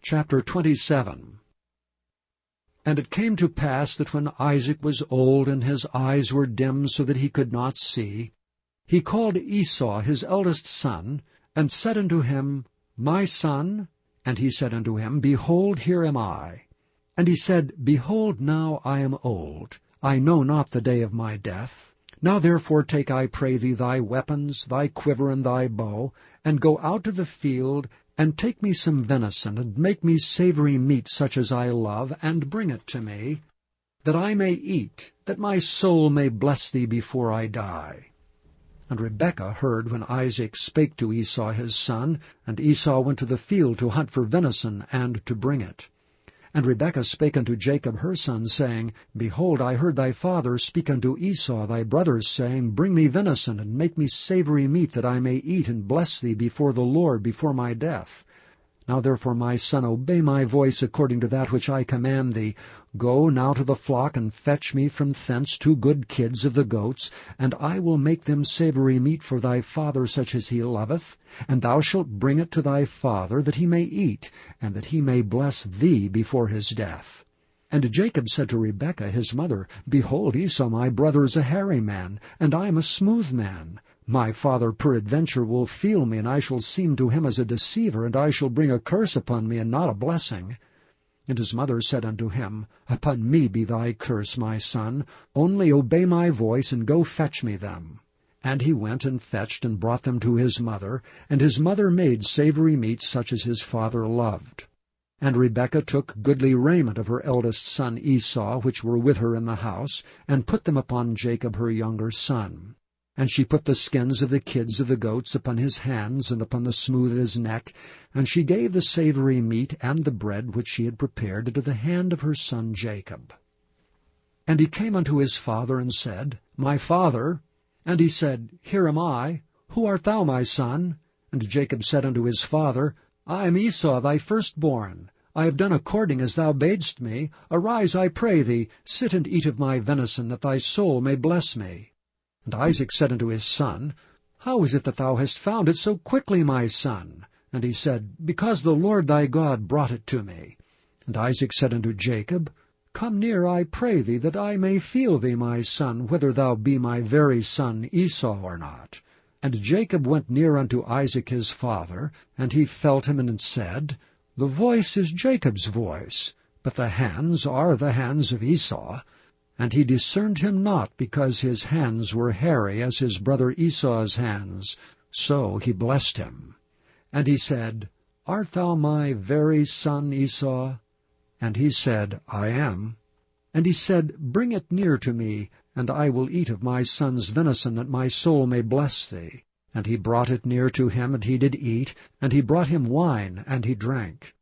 Chapter 27. And it came to pass that when Isaac was old, and his eyes were dim so that he could not see, he called Esau his eldest son, and said unto him, My son? And he said unto him, Behold, here am I. And he said, Behold, now I am old, I know not the day of my death. Now therefore take, I pray thee, thy weapons, thy quiver, and thy bow, and go out to the field, and take me some venison, and make me savoury meat such as I love, and bring it to me, that I may eat, that my soul may bless thee before I die. And Rebekah heard when Isaac spake to Esau his son, and Esau went to the field to hunt for venison, and to bring it. And Rebekah spake unto Jacob her son, saying, Behold, I heard thy father speak unto Esau thy brother, saying, Bring me venison, and make me savoury meat, that I may eat and bless thee before the Lord before my death. Now therefore, my son, obey my voice according to that which I command thee. Go now to the flock, and fetch me from thence 2 good kids of the goats, and I will make them savoury meat for thy father, such as he loveth. And thou shalt bring it to thy father, that he may eat, and that he may bless thee before his death. And Jacob said to Rebekah his mother, Behold, Esau my brother is a hairy man, and I am a smooth man. My father peradventure will feel me, and I shall seem to him as a deceiver, and I shall bring a curse upon me, and not a blessing. And his mother said unto him, Upon me be thy curse, my son. Only obey my voice, and go fetch me them. And he went and fetched, and brought them to his mother, and his mother made savoury meat such as his father loved. And Rebekah took goodly raiment of her eldest son Esau, which were with her in the house, and put them upon Jacob her younger son. And she put the skins of the kids of the goats upon his hands, and upon the smooth of his neck, and she gave the savoury meat and the bread which she had prepared into the hand of her son Jacob. And he came unto his father, and said, My father. And he said, Here am I. Who art thou, my son? And Jacob said unto his father, I am Esau thy firstborn. I have done according as thou badest me. Arise, I pray thee, sit and eat of my venison, that thy soul may bless me. And Isaac said unto his son, How is it that thou hast found it so quickly, my son? And he said, Because the Lord thy God brought it to me. And Isaac said unto Jacob, Come near, I pray thee, that I may feel thee, my son, whether thou be my very son Esau or not. And Jacob went near unto Isaac his father, and he felt him, and said, The voice is Jacob's voice, but the hands are the hands of Esau. And he discerned him not, because his hands were hairy as his brother Esau's hands. So he blessed him. And he said, Art thou my very son Esau? And he said, I am. And he said, Bring it near to me, and I will eat of my son's venison, that my soul may bless thee. And he brought it near to him, and he did eat, and he brought him wine, and he drank.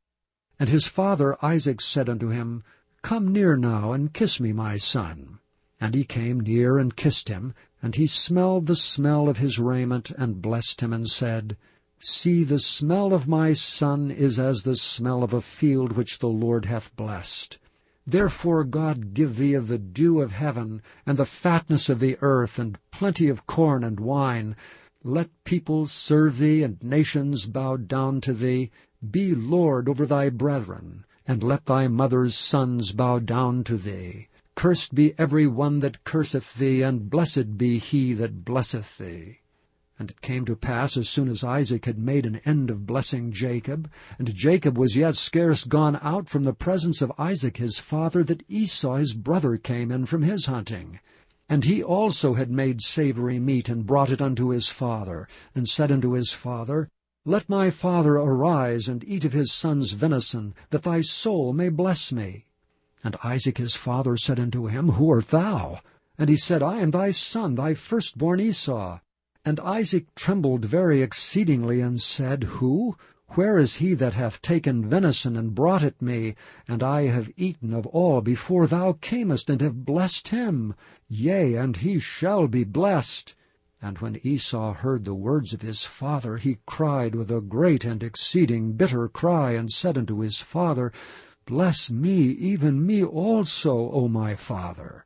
And his father Isaac said unto him, Come near now, and kiss me, my son. And he came near and kissed him, and he smelled the smell of his raiment, and blessed him, and said, See, the smell of my son is as the smell of a field which the Lord hath blessed. Therefore God give thee of the dew of heaven, and the fatness of the earth, and plenty of corn and wine. Let peoples serve thee, and nations bow down to thee. Be Lord over thy brethren, and let thy mother's sons bow down to thee. Cursed be every one that curseth thee, and blessed be he that blesseth thee. And it came to pass, as soon as Isaac had made an end of blessing Jacob, and Jacob was yet scarce gone out from the presence of Isaac his father, that Esau his brother came in from his hunting. And he also had made savoury meat, and brought it unto his father, and said unto his father, Let my father arise, and eat of his son's venison, that thy soul may bless me. And Isaac his father said unto him, Who art thou? And he said, I am thy son, thy firstborn Esau. And Isaac trembled very exceedingly, and said, Who? Where is he that hath taken venison, and brought it me? And I have eaten of all before thou camest, and have blessed him. Yea, and he shall be blessed. And when Esau heard the words of his father, he cried with a great and exceeding bitter cry, and said unto his father, Bless me, even me also, O my father.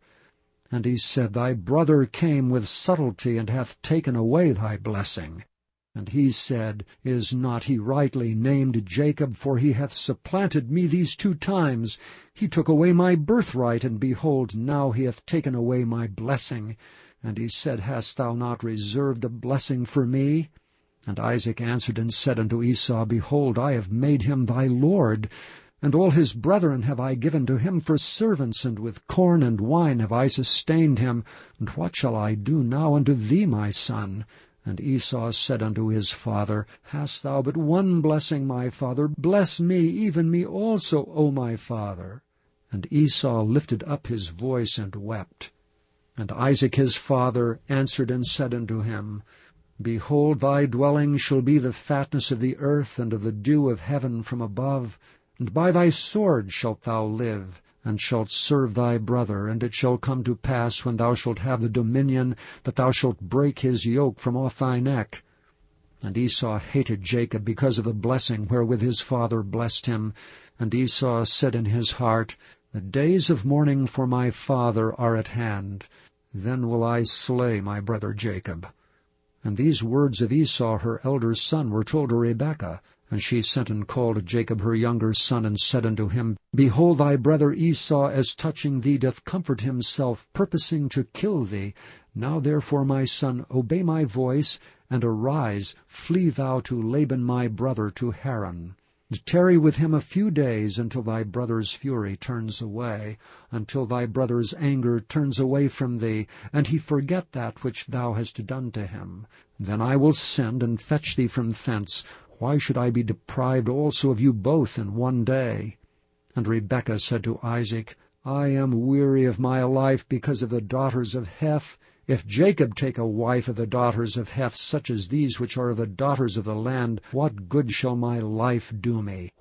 And he said, Thy brother came with subtlety, and hath taken away thy blessing. And he said, Is not he rightly named Jacob? For he hath supplanted me these 2 times. He took away my birthright, and behold, now he hath taken away my blessing. And he said, Hast thou not reserved a blessing for me? And Isaac answered and said unto Esau, Behold, I have made him thy lord, and all his brethren have I given to him for servants, and with corn and wine have I sustained him. And what shall I do now unto thee, my son? And Esau said unto his father, Hast thou but one blessing, my father? Bless me, even me also, O my father. And Esau lifted up his voice and wept. And Isaac his father answered and said unto him, Behold, thy dwelling shall be the fatness of the earth, and of the dew of heaven from above. And by thy sword shalt thou live, and shalt serve thy brother. And it shall come to pass, when thou shalt have the dominion, that thou shalt break his yoke from off thy neck. And Esau hated Jacob because of the blessing wherewith his father blessed him. And Esau said in his heart, The days of mourning for my father are at hand. Then will I slay my brother Jacob. And these words of Esau her elder son were told to Rebekah. And she sent and called Jacob her younger son, and said unto him, Behold, thy brother Esau, as touching thee, doth comfort himself, purposing to kill thee. Now therefore, my son, obey my voice, and arise, flee thou to Laban my brother to Haran. And tarry with him a few days, until thy brother's fury turns away, until thy brother's anger turns away from thee, and he forget that which thou hast done to him. Then I will send and fetch thee from thence. Why should I be deprived also of you both in one day? And Rebekah said to Isaac, I am weary of my life because of the daughters of Heth. If Jacob take a wife of the daughters of Heth, such as these which are the daughters of the land, what good shall my life do me?